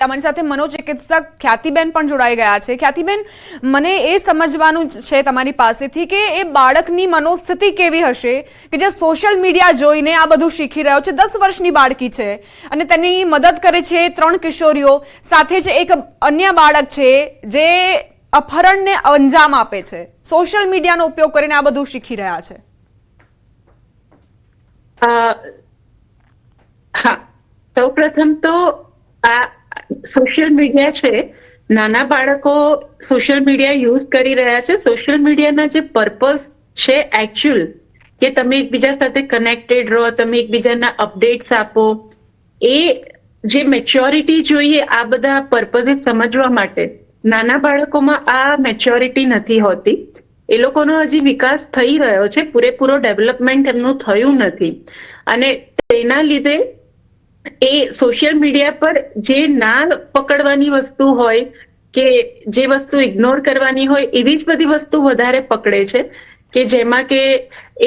તમારી સાથે મનોચિકિત્સક ખ્યાતિબેન પણ જોડાઈ ગયા છે. ખ્યાતિબેન, મને એ સમજવાનું છે તમારી પાસેથી કે એ બાળકની મનોસ્થિતિ કેવી હશે કે જે સોશિયલ મીડિયા જોઈને આ બધું શીખી રહ્યો છે. 10 વર્ષની બાળકી છે અને તેની મદદ કરે છે 3 કિશોરીઓ, સાથે જ એક અન્ય બાળક છે જે અપહરણને અંજામ આપે છે. સોશિયલ મીડિયાનો ઉપયોગ કરીને આ બધું શીખી રહ્યા છે. હા, સૌપ્રથમ તો આ સોશિયલ મીડિયા છે, નાના બાળકો સોશિયલ મીડિયા યુઝ કરી રહ્યા છે. સોશિયલ મીડિયાના જે પર્પઝ છે એકચ્યુઅલ કે તમે એકબીજા સાથે કનેક્ટેડ રહો, તમે એકબીજાના અપડેટ્સ આપો, એ જે મેચ્યોરિટી જોઈએ આ બધા પર્પઝ સમજવા માટે નાના બાળકોમાં આ મેચ્યોરિટી નથી હોતી. એ લોકોનો હજી વિકાસ થઈ રહ્યો છે, પૂરેપૂરો ડેવલપમેન્ટ એમનું થયું નથી અને તેના લીધે એ સોશિયલ મીડિયા પર જે ના પકડવાની વસ્તુ હોય કે જે વસ્તુ ઇગ્નોર કરવાની હોય એવી જ બધી વસ્તુ વધારે પકડે છે, કે જેમાં કે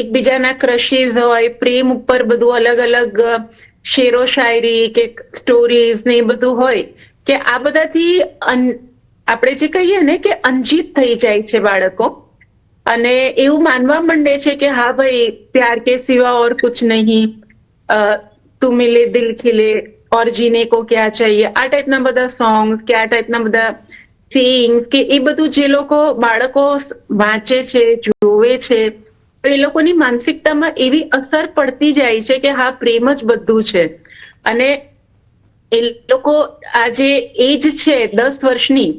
એકબીજાના ક્રશીઝ હોય, પ્રેમ ઉપર બધું અલગ અલગ શેરો શાયરી કે સ્ટોરીઝ ને એ બધું હોય કે આ બધાથી આપણે જે કહીએ ને કે અંજિત થઈ જાય છે બાળકો અને એવું માનવા માંડે છે કે હા ભાઈ પ્યાર કે સિવા ઓર કુછ નહીં, તું મિલે દિલ ખિલે ઓર જીને કો ક્યા ચાહીએ, આ ટાઈપના બધા સોંગ્સ કે આ ટાઈપના બધા સેઇંગ્સ કે એ બધું જે બાળકો વાંચે છે, જોવે છે, તો એ લોકોની માનસિકતામાં એવી અસર પડતી જાય છે કે હા પ્રેમ જ બધું છે. અને એ લોકો આ જે એજ છે 10 વર્ષની,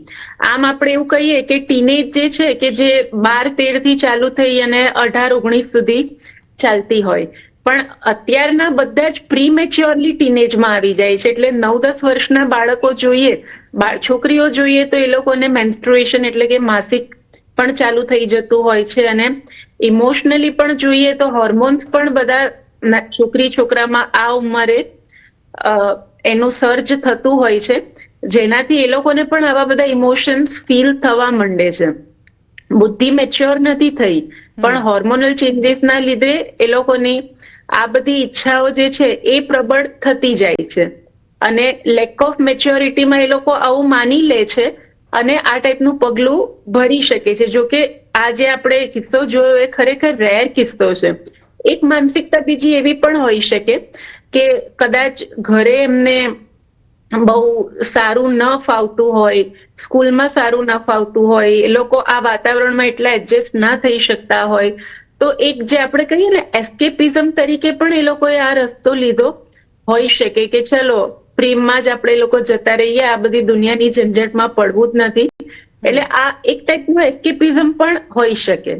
આમ આપણે એવું કહીએ કે ટીનેજ જે છે કે જે 12-13 થી ચાલુ થઈ અને 18-19 સુધી ચાલતી હોય, પણ અત્યારના બધા જ પ્રીમેચ્યોરલી ટીનેજમાં આવી જાય છે. એટલે 9-10 વર્ષના બાળકો જોઈએ, છોકરીઓ જોઈએ તો એ લોકોને મેન્સ્ટ્રુએશન એટલે કે માસિક પણ ચાલુ થઈ જતું હોય છે અને ઇમોશનલી પણ જોઈએ તો હોર્મોન્સ પણ બધા છોકરી છોકરામાં આ ઉંમરે એનું સર્જ થતું હોય છે, જેનાથી એ લોકોને પણ આવા બધા ઇમોશન્સ ફીલ થવા માંડે છે. બુદ્ધિ મેચ્યોર નથી થઈ પણ હોર્મોનલ ચેન્જીસના લીધે એ લોકોની આ બધી ઈચ્છાઓ જે છે એ પ્રબળ થતી જાય છે અને લેક ઓફ મેચ્યોરિટીમાં એ લોકો આવું માની લે છે અને આ ટાઈપનું પગલું ભરી શકે છે. જો કે આ જે આપણે કિસ્સો જોયો એ ખરેખર રેર કિસ્સો છે. એક માનસિકતા બીજી એવી પણ હોઈ શકે કે કદાચ ઘરે એમને બહુ સારું ન ફાવતું હોય, સ્કૂલમાં સારું ન ફાવતું હોય, એ લોકો આ વાતાવરણમાં એટલા એડજસ્ટ ના થઈ શકતા હોય, તો એક જે આપણે કહીએ ને એસ્કેપિઝમ તરીકે પણ એ લોકોએ આ રસ્તો લીધો હોઈ શકે કે ચલો પ્રેમમાં જ આપણે લોકો જતા રહીએ, આ બધી દુનિયાની ઝંઝટમાં પડવું જ નથી. એટલે આ એક ટાઈપનું એસ્કેપિઝમ પણ હોઈ શકે.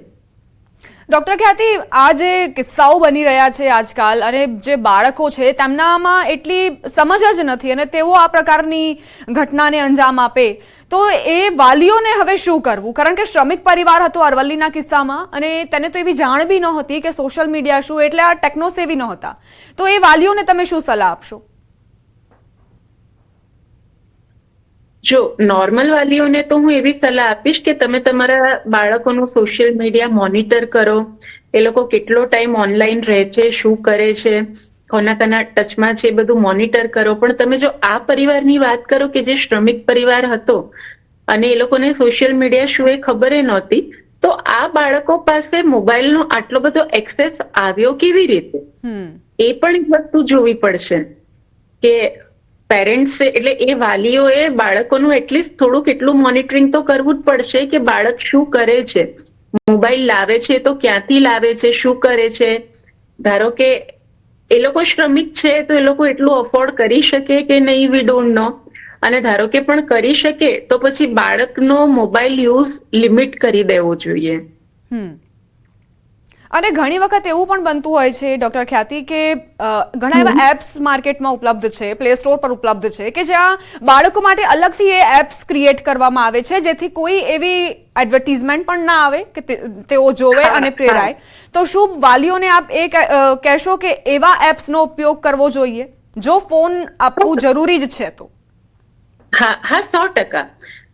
ડોક્ટર ખ્યાતિ, આ જે કિસ્સાઓ બની રહ્યા છે આજકાલ અને જે બાળકો છે તેમનામાં એટલી સમજ જ નથી અને તેઓ આ પ્રકારની ઘટનાને અંજામ આપે, તો એ વાલીઓને હવે શું કરવું? કારણ કે શ્રમિક પરિવાર હતો અરવલ્લીના કિસ્સામાં અને તેને તો એવી જાણ બી નહોતી કે સોશિયલ મીડિયા શું, એટલે આ ટેકનોસેવી નહોતા. તો એ વાલીઓને તમે શું સલાહ આપશો? જો નોર્મલ વાલીઓને તો હું એવી સલાહ આપીશ કે તમે તમારા બાળકોનું સોશિયલ મીડિયા મોનિટર કરો, એ લોકો કેટલો ટાઈમ ઓનલાઈન રહે છે, શું કરે છે, કોના ટચમાં છે, બધું મોનિટર કરો. પણ તમે જો આ પરિવારની વાત કરો કે જે શ્રમિક પરિવાર હતો અને એ લોકોને સોશિયલ મીડિયા શું એ ખબર નહોતી, તો આ બાળકો પાસે મોબાઈલનો આટલો બધો એક્સેસ આવ્યો કેવી રીતે, એ પણ એક વસ્તુ જોવી પડશે કે પેરેન્ટ્સ એટલે એ વાલીઓએ બાળકોનું એટલીસ્ટ થોડુંક એટલું મોનિટરિંગ તો કરવું જ પડશે કે બાળક શું કરે છે, મોબાઈલ લાવે છે તો ક્યાંથી લાવે છે, શું કરે છે. ધારો કે એ લોકો શ્રમિક છે તો એ લોકો એટલું અફોર્ડ કરી શકે કે નહીં, વી ડોન્ટ નો, અને ધારો કે પણ કરી શકે તો પછી બાળકનો મોબાઈલ યુઝ લિમિટ કરી દેવો જોઈએ. અને ઘણી વખત એવું પણ બનતું હોય છે ડોક્ટર ખ્યાતિ કે ઘણા એવા એપ્સ માર્કેટમાં ઉપલબ્ધ છે, પ્લે સ્ટોર પર ઉપલબ્ધ છે કે જ્યાં બાળકો માટે અલગથી એ એપ્સ ક્રિએટ કરવામાં આવે છે જેથી કોઈ એવી એડવર્ટીઝમેન્ટ પણ ના આવે કે તેઓ જોવે અને પ્રેરાય. તો શું વાલીઓને આપ એ કહેશો કે એવા એપ્સનો ઉપયોગ કરવો જોઈએ જો ફોન આપવું જરૂરી જ છે તો? હા, 100%.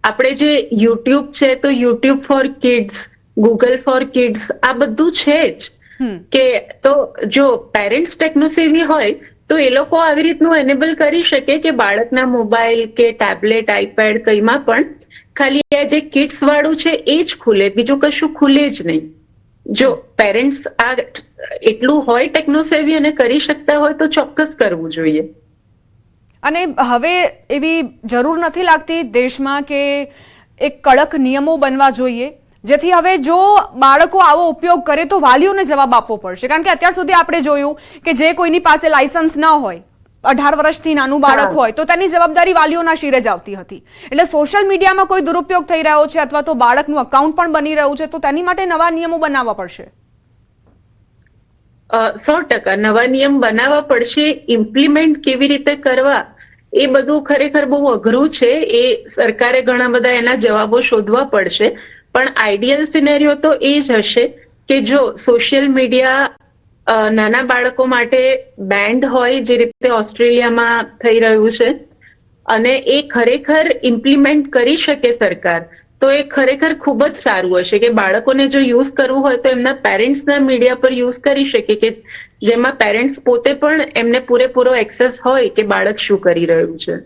આપણે જે યુટ્યુબ છે તો YouTube four kids, Google four kids, આ બધું છે જ કે તો જો પેરેન્ટ્સ ટેકનોસેવી હોય તો એ લોકો આવી રીતનું એનેબલ કરી શકે કે બાળકના મોબાઈલ કે ટેબ્લેટ આઈપેડ કઈમાં પણ ખાલી આ જે કિડ્સ વાળું છે એ જ ખુલે, બીજું કશું ખુલે જ નહીં. જો પેરેન્ટ્સ આ એટલું હોય ટેકનોસેવી અને કરી શકતા હોય તો ચોક્કસ કરવું જોઈએ. અને હવે એવી જરૂર નથી લાગતી દેશમાં કે એક કડક નિયમો બનવા જોઈએ, જેથી હવે જો બાળકો આવો ઉપયોગ કરે તો વાલીઓને જવાબ આપવો પડશે? કારણ કે અત્યાર સુધી આપણે જોયું કે જે કોઈની પાસે લાયસન્સ ન હોય, 18 વર્ષથી નાનું બાળક હોય, તો તેની જવાબદારી વાલીઓના શિરે જ આવતી હતી. એટલે સોશિયલ મીડિયામાં કોઈ દુરુપયોગ થઈ રહ્યો છે અથવા તો બાળકનું અકાઉન્ટ પણ બની રહ્યું છે, તો તેની માટે નવા નિયમો બનાવવા પડશે. 100% નવા નિયમ બનાવવા પડશે. ઇમ્પ્લિમેન્ટ કેવી રીતે કરવા એ બધું ખરેખર બહુ અઘરું છે. એ સરકારે ઘણા બધા એના જવાબો શોધવા પડશે. પણ આઈડિયલ સિનેરિયો તો એ જ હશે કે જો સોશિયલ મીડિયા નાના બાળકો માટે બેન્ડ હોય, જે રીતે ઓસ્ટ્રેલિયામાં થઈ રહ્યું છે, અને એ ખરેખર ઇમ્પ્લિમેન્ટ કરી શકે સરકાર, તો એ ખરેખર ખૂબ જ સારું હશે કે બાળકોને જો યુઝ કરવું હોય તો એમના પેરેન્ટ્સના મીડિયા પર યુઝ કરી શકે, કે જેમાં પેરેન્ટ્સ પોતે પણ એમને પૂરેપૂરો એક્સેસ હોય કે બાળક શું કરી રહ્યું છે.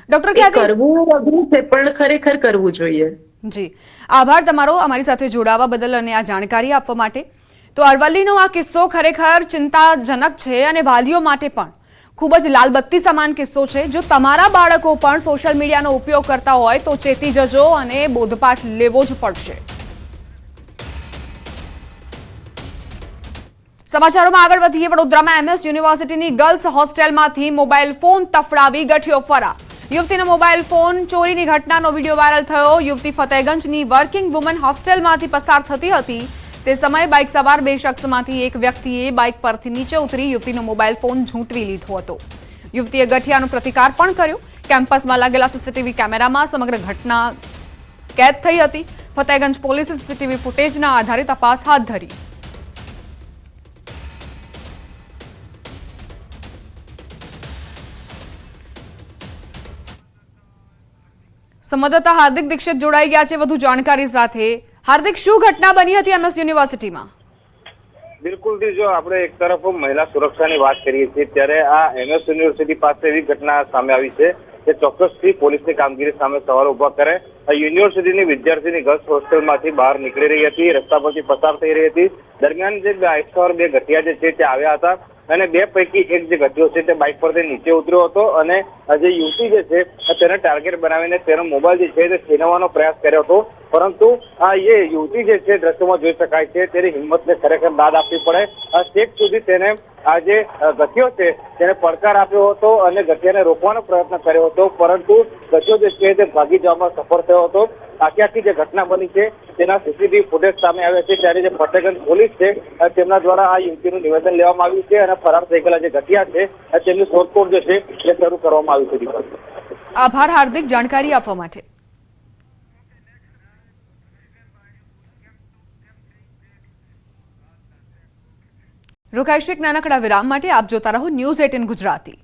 ડોક્ટર એ કરવું અઘરું છે પણ ખરેખર કરવું જોઈએ. જી, આભાર તમારો અમારી સાથે જોડાવા બદલ અને આ જાણકારી આપવા માટે. તો અરવલ્લીનો આ કિસ્સો ખરેખર ચિંતાજનક છે અને વાલીઓ માટે પણ ખૂબ જ લાલબત્તી સમાન કિસ્સો છે. જો તમારા બાળકો પણ સોશિયલ મીડિયાનો ઉપયોગ કરતા હોય તો ચેતી જજો અને બોધપાઠ લેવો જ પડશે. સમાચારોમાં આગળ વધીએ. વડોદરામાં એમએસ યુનિવર્સિટીની ગર્લ્સ હોસ્ટેલમાંથી મોબાઈલ ફોન તફડાવી ગઠિયો ફરાર. યુવતીનો મોબાઈલ ફોન ચોરીની ઘટનાનો વિડીયો વાયરલ થયો. યુવતી ફતેગંજની વર્કિંગ વુમન હોસ્ટેલમાંથી પસાર થતી હતી. તે સમયે બાઇક સવાર 2 શખ્સમાંથી એક વ્યક્તિએ બાઇક પરથી નીચે ઉતરી યુવતીનો મોબાઈલ ફોન ઝૂંટવી લીધો હતો. યુવતીએ ગઠિયાનો પ્રતિકાર પણ કર્યો. કેમ્પસમાં લાગેલા સીસીટીવી કેમેરામાં સમગ્ર ઘટના કેદ થઈ હતી. ફતેગંજ પોલીસે સીસીટીવી ફૂટેજના આધારે તપાસ હાથ ધરી. સંવાદદાતા હાર્દિક દીક્ષિત જોડાઈ ગયા છે વધુ જાણકારી સાથે. હાર્દિક, શું ઘટના બની હતી એમએસ યુનિવર્સિટીમાં? બિલકુલ, જો આપણે એક તરફ મહિલા સુરક્ષાની વાત કરીએ છીએ ત્યારે આ એમએસ યુનિવર્સિટી પાસે એવી ઘટના સામે આવી છે કે ચોક્કસથી પોલીસની કામગીરી સામે સવાલ ઉભા કરે. યુનિવર્સિટીની વિદ્યાર્થીની ગર્લ્સ હોસ્ટેલમાંથી બહાર નીકળી રહી હતી, રસ્તા પરથી પસાર થઈ રહી હતી. દરમિયાન જે બે ગઠિયા જે છે તે આવ્યા હતા અને બે પૈકી એક જે ગઠિયો છે તે બાઇક પરથી નીચે ઉતર્યો હતો અને જે યુવતી જે છે તેને ટાર્ગેટ બનાવીને તેનો મોબાઈલ જે છે તે છીનવવાનો પ્રયાસ કર્યો હતો. પરંતુ એ યુવતી જે છે દ્રશ્યોમાં જોઈ શકાય છે તેની હિંમતને ખરેખર દાદ આપવી પડે. છેક સુધી તેને આ જે ગઠિયો છે તેને પડકાર આપ્યો હતો અને ગઠિયાને રોકવાનો પ્રયત્ન કર્યો હતો, પરંતુ ગઠિયો જે છે તે ભાગી જવામાં સફળ થયો હતો. આખી જે ઘટના બની છે તેના સીસીટીવી ફૂટેજ સામે આવ્યા છે. ત્યારે જે ફતેગંજ પોલીસ છે તેમના દ્વારા આ યુવતીનું નિવેદન લેવામાં આવ્યું છે અને ફરાર થઈ ગયેલા જે ગઠિયા છે તેમની શોધખોળ જે છે તે શરૂ કરવામાં આવી છે. આભાર હાર્દિક, જાણકારી આપવા માટે. રોકાઈશું એક નાનકડા વિરામ માટે. આપ જોતા રહો ન્યૂઝ 18 ગુજરાતી.